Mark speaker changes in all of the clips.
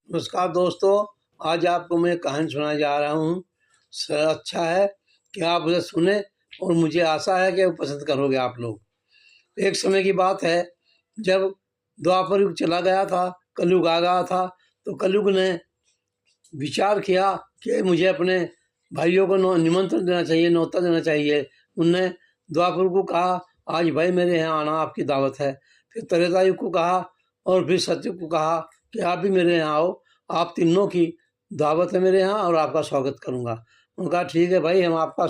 Speaker 1: नमस्कार दोस्तों। आज आपको मैं कहानी सुनाने जा रहा हूँ। अच्छा है कि आप उसे सुने और मुझे आशा है कि वो पसंद करोगे आप लोग। एक समय की बात है जब द्वापर युग चला गया था, कलयुग आ गया था। तो कलयुग ने विचार किया कि मुझे अपने भाइयों को निमंत्रण देना चाहिए, न्योता देना चाहिए। उनने द्वापर को कहा, आज भाई मेरे यहाँ आना, आपकी दावत है। फिर त्रेता युग को कहा और फिर सतयुग को कहा कि आप भी मेरे यहाँ आओ, आप तीनों की दावत है मेरे यहाँ और आपका स्वागत करूँगा। उन्होंने कहा ठीक है भाई, हम आपका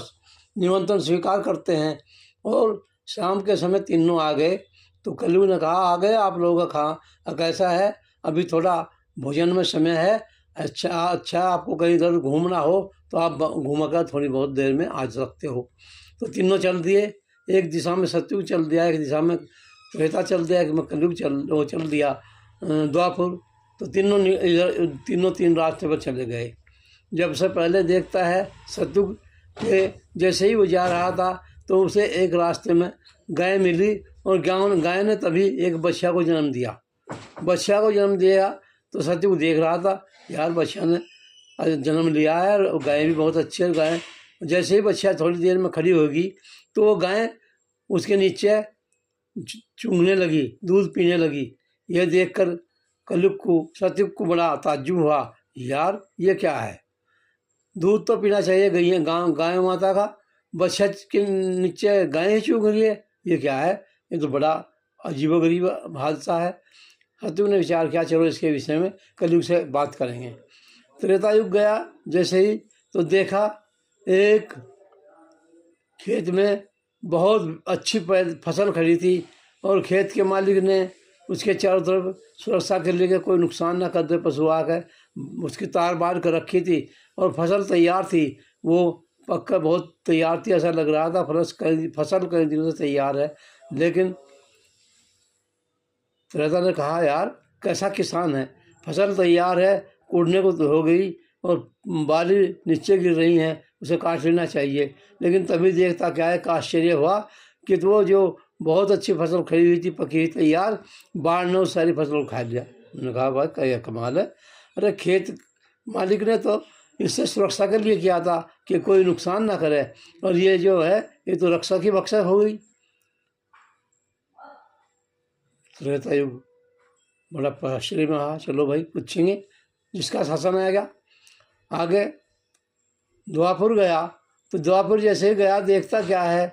Speaker 1: निमंत्रण स्वीकार करते हैं। और शाम के समय तीनों आ गए। तो कलयुग ने कहा, आ गए आप लोगों का खा, कैसा है, अभी थोड़ा भोजन में समय है। अच्छा आपको कहीं इधर घूमना हो तो आप घूम कर थोड़ी बहुत देर में आ सकते हो। तो तीनों चल दिए। एक दिशा में सतयुग चल दिया, एक दिशा में त्रेता चल दिया, एक में कलयुग चल दिया द्वापर। तो तीनों तीन रास्ते पर चले गए। जब से पहले देखता है सतयुग के जैसे ही वो जा रहा था तो उसे एक रास्ते में गाय मिली और गाय ने तभी एक बच्चा को जन्म दिया। बच्चा को जन्म दिया तो सतयुग देख रहा था, यार बच्चा ने जन्म लिया है और गाय भी बहुत अच्छी है। गाय जैसे ही बच्चा थोड़ी देर में खड़ी होगी तो वो गाय उसके नीचे चूंघने लगी, दूध पीने लगी। यह देखकर कलयुग को सतयुग को बड़ा ताज्जुब हुआ, यार ये क्या है, दूध तो पीना चाहिए गाय माता का, बच्चा के नीचे गाय ही चूंघ रही है, ये क्या है, ये तो बड़ा अजीबोगरीब हादसा है। सतयुग ने विचार किया, चलो इसके विषय में कलयुग से बात करेंगे। त्रेता युग गया जैसे ही तो देखा एक खेत में बहुत अच्छी फसल खड़ी थी और खेत के मालिक ने उसके चारों तरफ सुरक्षा के लिए कोई नुकसान ना कर दे पशु आकर उसकी तार बार कर रखी थी और फसल तैयार थी। वो पक्का बहुत तैयार थी, ऐसा लग रहा था फसल कई दिनों से तैयार है। लेकिन त्रेता ने कहा, यार कैसा किसान है, फसल तैयार है, कूटने को तो हो गई और बाली नीचे गिर रही हैं, उसे काट लेना चाहिए। लेकिन तभी देखता क्या है, का आश्चर्य हुआ कि तो वो जो बहुत अच्छी फसल खड़ी हुई थी, पकी हुई तैयार, बाढ़ ने उस सारी फसल को खा लिया। उन्होंने कहा, भाई क्या कमाल है, अरे खेत मालिक ने तो इससे सुरक्षा के लिए किया था कि कोई नुकसान ना करे, और ये जो है ये तो रक्षा की बख्शा हो गई। त्रेता युग बड़ा आश्चर्य में रहा। चलो भाई पूछेंगे जिसका शासन आएगा। आगे द्वापर गया तो द्वापर जैसे ही गया देखता क्या है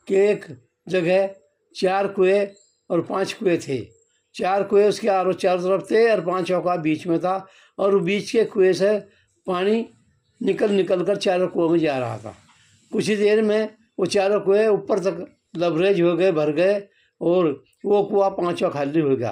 Speaker 1: कि एक जगह 4 कुएं और 5 कुएं थे। 4 कुएं उसके चारों तरफ थे और 5 का बीच में था, और बीच के कुएं से पानी निकल कर चारों कुओं में जा रहा था। कुछ ही देर में वो चारों कुएं ऊपर तक लबरेज हो गए, भर गए, और वो कुआं 5वां खाली हो गया।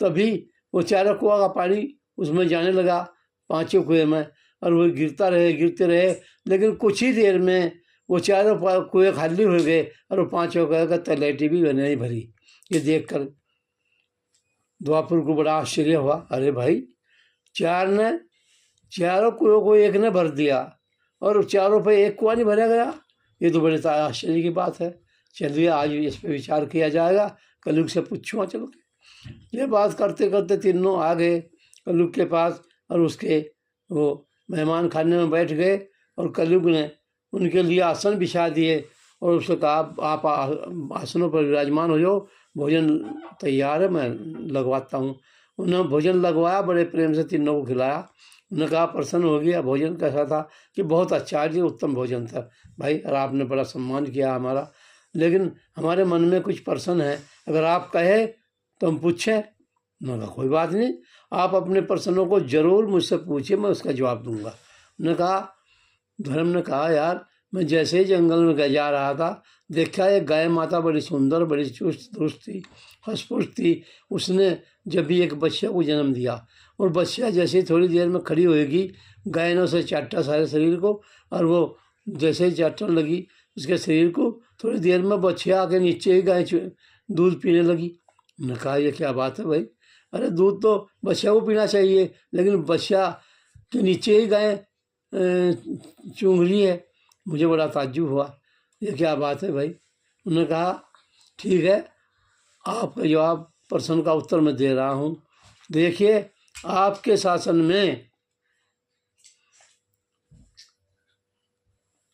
Speaker 1: तभी वो चारों कुआं का पानी उसमें जाने लगा 5 कुएं में, और वो गिरते रहे। लेकिन कुछ ही देर में वो चारों कुएं खाली हो गए और वो 5 कुएं का तलैटी भी नहीं भरी। ये देखकर द्वापर को बड़ा आश्चर्य हुआ, अरे भाई चारों कुओं को एक ने भर दिया और चारों पे एक कुआं नहीं भरा गया, ये तो बड़े आश्चर्य की बात है। चलिए आज इस पे विचार किया जाएगा, कलयुग से पूछूँगा। चलो ये बात करते करते तीनों आ गए कलयुग के पास और उसके वो मेहमान खाने में बैठ गए, और कलयुग ने उनके लिए आसन बिछा दिए और उससे कहा, आप आसनों पर विराजमान हो जाओ, भोजन तैयार है, मैं लगवाता हूँ। उन्होंने भोजन लगवाया, बड़े प्रेम से तीनों को खिलाया। उन्होंने कहा, प्रसन्न हो गया, भोजन कैसा था, कि बहुत अच्छा जी, उत्तम भोजन था भाई, और आपने बड़ा सम्मान किया हमारा, लेकिन हमारे मन में कुछ प्रश्न है, अगर आप कहे तो हम पूछें। उन्होंने कहा, कोई बात नहीं, आप अपने प्रश्नों को जरूर मुझसे पूछिए, मैं उसका जवाब दूंगा। उन्होंने कहा, धर्म ने कहा, यार मैं जैसे ही जंगल में जा रहा था, देखा एक गाय माता बड़ी सुंदर, बड़ी चुस्त दुरुस्त थी, हंसपुष्ट थी। उसने जब भी एक बच्चे को जन्म दिया, और बच्चा जैसे ही थोड़ी देर में खड़ी होएगी, गाय ने उसे चाटा सारे शरीर को, और वो जैसे ही चाटने लगी उसके शरीर को, थोड़ी देर में बच्चा आके नीचे ही गाय दूध पीने लगी। उन्होंने कहा, ये क्या बात है भाई, अरे दूध तो बच्चा को पीना चाहिए, लेकिन बच्चा के नीचे ही गाय चूंघ रही है, मुझे बड़ा ताज्जुब हुआ, ये क्या बात है भाई। उन्होंने कहा, ठीक है, आपका जवाब प्रश्न का उत्तर मैं दे रहा हूँ। देखिए आपके शासन में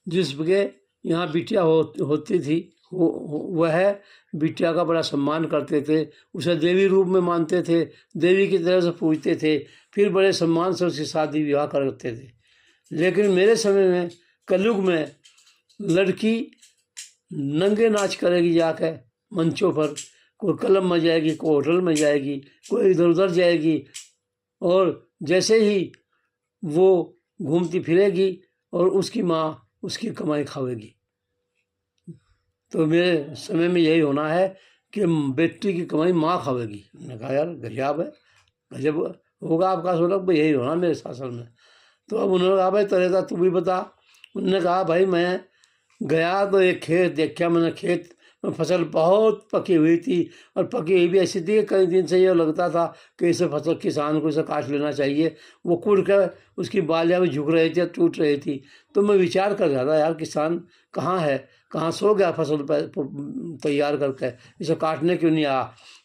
Speaker 1: जिसके यहाँ बिटिया होती थी वह बिटिया का बड़ा सम्मान करते थे, उसे देवी रूप में मानते थे, देवी की तरह से पूजते थे, फिर बड़े सम्मान से उसकी शादी विवाह करते थे। लेकिन मेरे समय में कलयुग में लड़की नंगे नाच करेगी जाकर मंचों पर, कोई क्लब में जाएगी, कोई होटल में जाएगी, कोई इधर उधर जाएगी, और जैसे ही वो घूमती फिरेगी और उसकी माँ उसकी कमाई खावेगी। तो मेरे समय में यही होना है कि बेटी की कमाई माँ खावेगी। मैंने कहा यार गजब है, गजब होगा आपका सोलक भाई, यही होना मेरे शासन में। तो अब उन्होंने कहा भाई तरेगा तू भी बता। उन्होंने कहा भाई मैं गया तो एक खेत देखा मैंने, खेत में फसल बहुत पकी हुई थी, और पकी हुई भी ऐसी थी कि कई दिन से ये लगता था कि इसे फसल किसान को इसे काट लेना चाहिए। वो कुड़ कर उसकी बालियाँ भी झुक रही थी, टूट रही थी। तो मैं विचार कर रहा था यार किसान कहाँ है, कहाँ सो गया फसल तैयार करके, इसे काटने क्यों नहीं आया।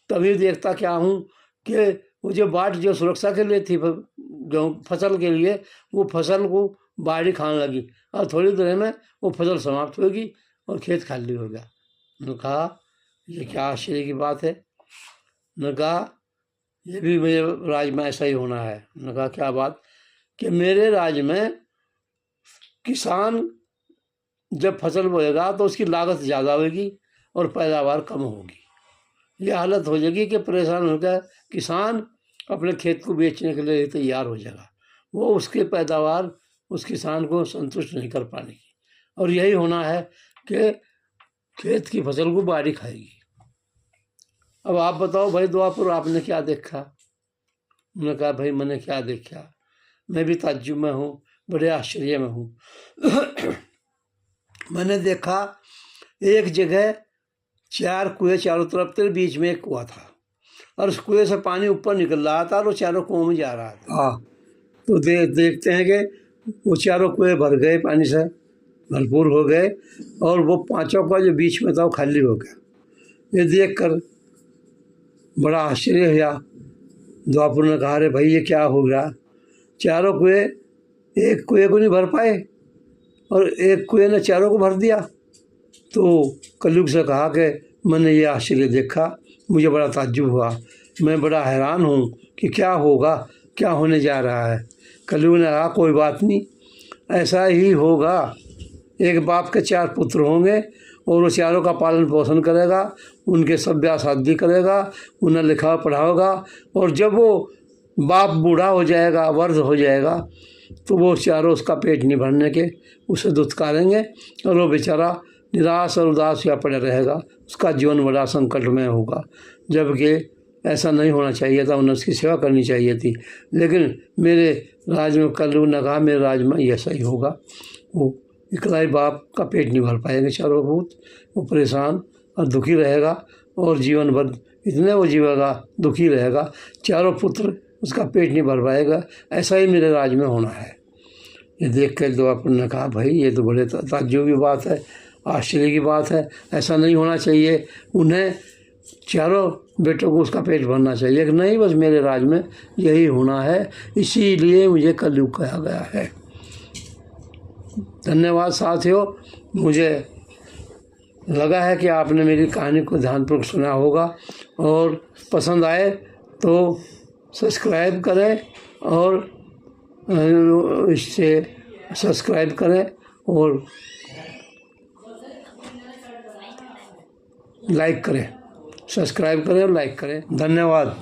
Speaker 1: तभी देखता क्या हूँ कि वो जो बाट जो सुरक्षा के लिए थी गेहूँ फसल के लिए, वो फसल को बाढ़ी खाने लगी, और थोड़ी देर में वो फसल समाप्त होगी और खेत खाली हो गया। उन्होंने कहा ये क्या आश्चर्य की बात है। उन्होंने कहा ये भी मेरे राज्य में ऐसा ही होना है। उन्होंने कहा क्या बात, कि मेरे राज्य में किसान जब फसल बोएगा तो उसकी लागत ज़्यादा होगी और पैदावार कम होगी। ये हालत हो जाएगी कि परेशान होकर किसान अपने खेत को बेचने के लिए तैयार हो जाएगा, वो उसके पैदावार उस किसान को संतुष्ट नहीं कर पाएगी, और यही होना है कि खेत की फसल को बाढ़ी खाएगी। अब आप बताओ भाई द्वापुर आपने क्या देखा। उन्होंने कहा भाई मैंने क्या देखा, मैं भी ताज्जुब में हूँ, बड़े आश्चर्य में हूँ। मैंने देखा एक जगह 4 कुएं चारों तरफ थे, बीच में एक कुआं था, और उस कुएं से पानी ऊपर निकल रहा था और वो चारों कुओं में जा रहा था। हाँ, तो देखते हैं कि वो चारों कुएं भर गए, पानी से भरपूर हो गए, और वो 5वां कुआं जो बीच में था वो खाली हो गया। ये देख कर बड़ा आश्चर्य हुआ। द्वापुर ने कहा अरे भाई ये क्या हो गया, चारों कुएं एक कुएं को नहीं भर पाए और एक कुएं ने चारों को भर दिया। तो कलयुग से कहा कि मैंने ये आश्चर्य देखा, मुझे बड़ा ताज्जुब हुआ, मैं बड़ा हैरान हूँ कि क्या होगा, क्या होने जा रहा है। कलयुग ने कहा कोई बात नहीं, ऐसा ही होगा। एक बाप के 4 पुत्र होंगे और वो चारों का पालन पोषण करेगा, उनके सब ब्याह शादी करेगा, उन्हें लिखा पढ़ाओगा, और जब वो बाप बूढ़ा हो जाएगा, वृद्ध हो जाएगा, तो वो चारों उसका पेट नहीं भरने के उसे दुत्कारेंगे, और वो बेचारा निराश और उदास या पड़ा रहेगा, उसका जीवन बड़ा संकटमय होगा। जबकि ऐसा नहीं होना चाहिए था, उन्हें उसकी सेवा करनी चाहिए थी। लेकिन मेरे राज्य में कलयुग ने कहा मेरे राज्य में ऐसा ही होगा, वो इकलाई बाप का पेट नहीं भर पाएंगे चारों भूत, वो परेशान और दुखी रहेगा, और जीवन भर इतने वो जीवेगा दुखी रहेगा, चारों पुत्र उसका पेट नहीं भर पाएगा। ऐसा ही मेरे राज्य में होना है। ये देख कर द्वापर ने कहा भाई ये तो बड़े ताज्जुब की बात है, आश्चर्य की बात है, ऐसा नहीं होना चाहिए, उन्हें चारों बेटों को उसका पेट भरना चाहिए। कि नहीं बस मेरे राज्य में यही होना है, इसीलिए मुझे कलयुग कहा गया है। धन्यवाद साथियों, मुझे लगा है कि आपने मेरी कहानी को ध्यानपूर्वक सुना होगा, और पसंद आए तो सब्सक्राइब करें, और इससे सब्सक्राइब करें और लाइक करें, सब्सक्राइब करें और लाइक करें। धन्यवाद।